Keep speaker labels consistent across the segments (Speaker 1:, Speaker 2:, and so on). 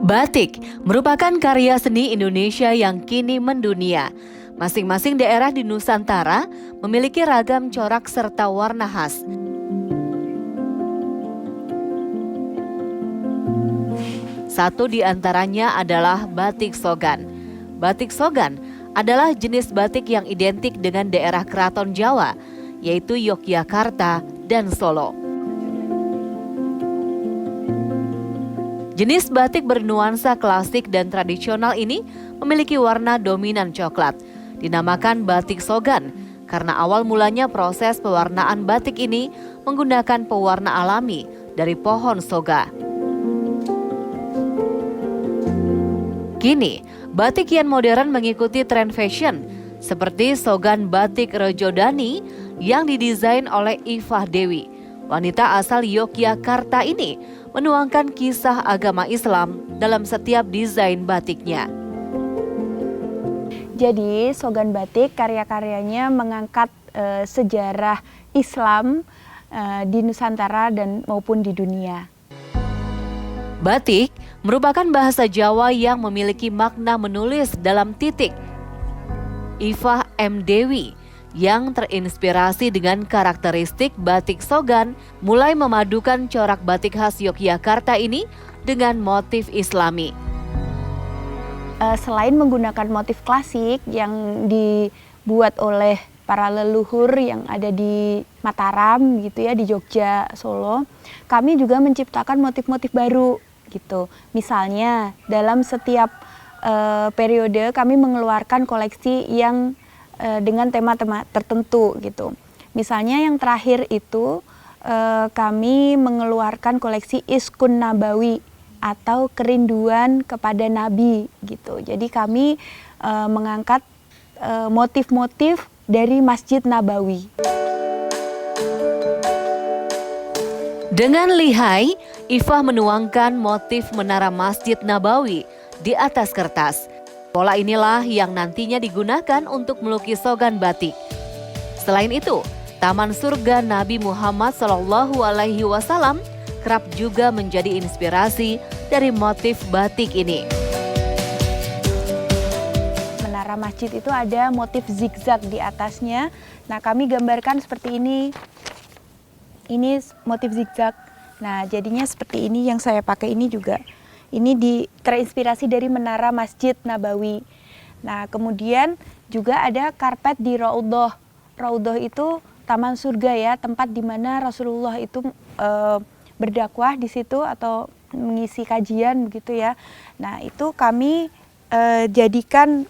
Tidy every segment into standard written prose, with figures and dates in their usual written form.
Speaker 1: Batik merupakan karya seni Indonesia yang kini mendunia. Masing-masing daerah di Nusantara memiliki ragam corak serta warna khas. Satu di antaranya adalah batik Sogan. Batik Sogan adalah jenis batik yang identik dengan daerah keraton Jawa, yaitu Yogyakarta dan Solo. Jenis batik bernuansa klasik dan tradisional ini memiliki warna dominan coklat. Dinamakan batik Sogan karena awal mulanya proses pewarnaan batik ini menggunakan pewarna alami dari pohon soga. Kini, batik kian modern mengikuti tren fashion seperti Sogan Batik Rejodani yang didesain oleh Ifah Dewi. Wanita asal Yogyakarta ini menuangkan kisah agama Islam dalam setiap desain batiknya.
Speaker 2: Jadi Sogan Batik karya-karyanya mengangkat sejarah Islam di Nusantara dan maupun di dunia.
Speaker 1: Batik merupakan bahasa Jawa yang memiliki makna menulis dalam titik. Ifah M. Dewi yang terinspirasi dengan karakteristik batik Sogan mulai memadukan corak batik khas Yogyakarta ini dengan motif Islami.
Speaker 2: Selain menggunakan motif klasik yang dibuat oleh para leluhur yang ada di Mataram gitu ya, di Jogja, Solo, kami juga menciptakan motif-motif baru gitu. Misalnya dalam setiap periode kami mengeluarkan koleksi yang dengan tema-tema tertentu gitu. Misalnya yang terakhir itu kami mengeluarkan koleksi Iskun Nabawi atau kerinduan kepada Nabi gitu. Jadi kami mengangkat motif-motif dari Masjid Nabawi.
Speaker 1: Dengan lihai, Ifah menuangkan motif menara Masjid Nabawi di atas kertas. Pola inilah yang nantinya digunakan untuk melukis Sogan batik. Selain itu, Taman Surga Nabi Muhammad SAW kerap juga menjadi inspirasi dari motif batik ini.
Speaker 2: Menara masjid itu ada motif zigzag di atasnya. Nah, kami gambarkan seperti ini. Ini motif zigzag. Nah, jadinya seperti ini yang saya pakai ini juga. Ini terinspirasi dari menara Masjid Nabawi. Nah, kemudian juga ada karpet di Raudhoh. Raudhoh itu taman surga ya, tempat di mana Rasulullah itu berdakwah di situ atau mengisi kajian begitu ya. Nah, itu kami jadikan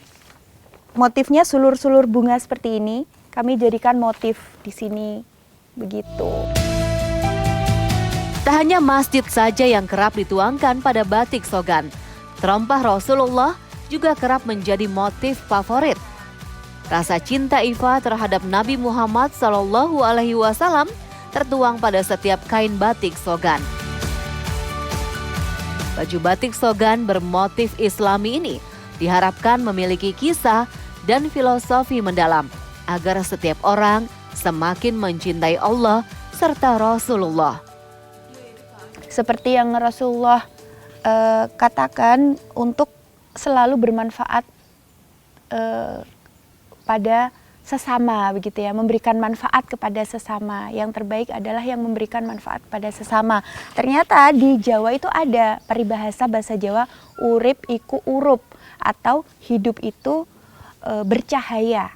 Speaker 2: motifnya sulur-sulur bunga seperti ini. Kami jadikan motif di sini begitu.
Speaker 1: Tak hanya masjid saja yang kerap dituangkan pada batik Sogan, terompah Rasulullah juga kerap menjadi motif favorit. Rasa cinta Ifah terhadap Nabi Muhammad SAW tertuang pada setiap kain batik Sogan. Baju batik Sogan bermotif Islami ini diharapkan memiliki kisah dan filosofi mendalam agar setiap orang semakin mencintai Allah serta Rasulullah.
Speaker 2: Seperti yang Rasulullah katakan untuk selalu bermanfaat pada sesama begitu ya, memberikan manfaat kepada sesama. Yang terbaik adalah yang memberikan manfaat pada sesama. Ternyata di Jawa itu ada peribahasa bahasa Jawa urip iku urup atau hidup itu bercahaya.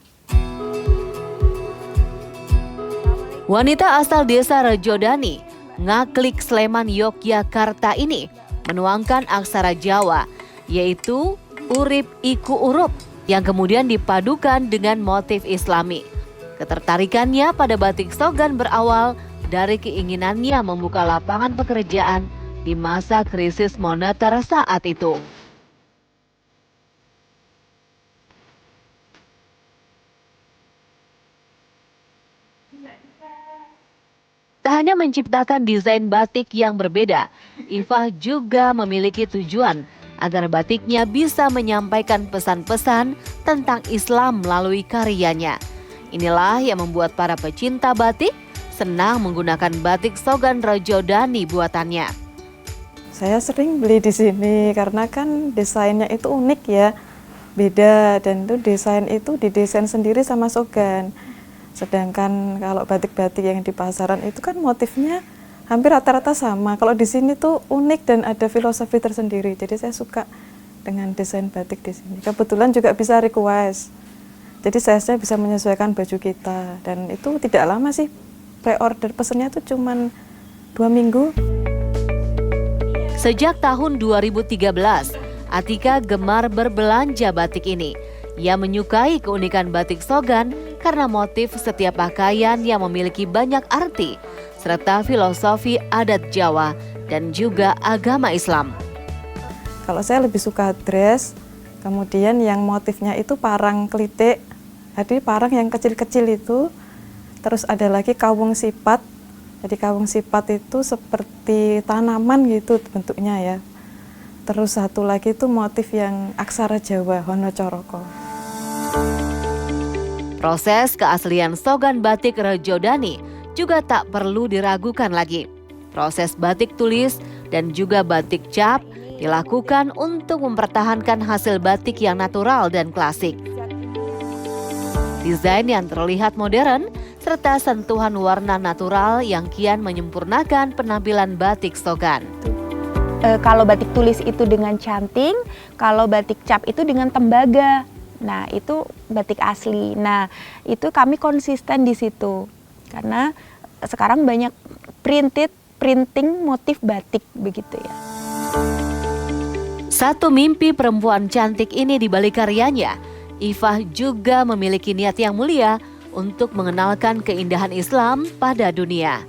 Speaker 1: Wanita asal desa Rejodani, Ngaklik, Sleman, Yogyakarta ini menuangkan aksara Jawa, yaitu urip iku urup, yang kemudian dipadukan dengan motif Islami. Ketertarikannya pada batik Sogan berawal dari keinginannya membuka lapangan pekerjaan di masa krisis moneter saat itu. Tak hanya menciptakan desain batik yang berbeda, Ifah juga memiliki tujuan agar batiknya bisa menyampaikan pesan-pesan tentang Islam melalui karyanya. Inilah yang membuat para pecinta batik senang menggunakan batik Sogan Rejodani buatannya.
Speaker 3: Saya sering beli di sini karena kan desainnya itu unik ya, beda, dan itu desain itu didesain sendiri sama Sogan. Sedangkan kalau batik-batik yang di pasaran itu kan motifnya hampir rata-rata sama. Kalau di sini tuh unik dan ada filosofi tersendiri. Jadi saya suka dengan desain batik di sini. Kebetulan juga bisa request. Jadi size-nya bisa menyesuaikan baju kita, dan itu tidak lama sih. Pre-order pesennya tuh cuman 2 minggu.
Speaker 1: Sejak tahun 2013, Atika gemar berbelanja batik ini. Ia menyukai keunikan batik Sogan karena motif setiap pakaian yang memiliki banyak arti, serta filosofi adat Jawa dan juga agama Islam.
Speaker 3: Kalau saya lebih suka dress, kemudian yang motifnya itu parang klitik, jadi parang yang kecil-kecil itu, terus ada lagi kawung sipat. Jadi kawung sipat itu seperti tanaman gitu bentuknya ya. Terus satu lagi itu motif yang aksara Jawa, Hono Coroko.
Speaker 1: Proses keaslian Sogan batik Rejodani juga tak perlu diragukan lagi. Proses batik tulis dan juga batik cap dilakukan untuk mempertahankan hasil batik yang natural dan klasik. Desain yang terlihat modern serta sentuhan warna natural yang kian menyempurnakan penampilan batik Sogan.
Speaker 2: Kalau batik tulis itu dengan canting, kalau batik cap itu dengan tembaga. Nah, itu batik asli. Nah, itu kami konsisten di situ. Karena sekarang banyak printing motif batik begitu ya.
Speaker 1: Satu mimpi perempuan cantik ini di balik karyanya, Ifah juga memiliki niat yang mulia untuk mengenalkan keindahan Islam pada dunia.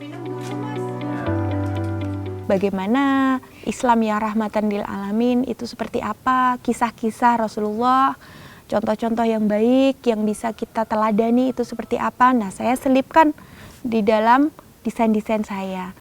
Speaker 2: Bagaimana Islam yang rahmatan lil alamin itu seperti apa, kisah-kisah Rasulullah, contoh-contoh yang baik yang bisa kita teladani itu seperti apa. Nah, saya selipkan di dalam desain-desain saya.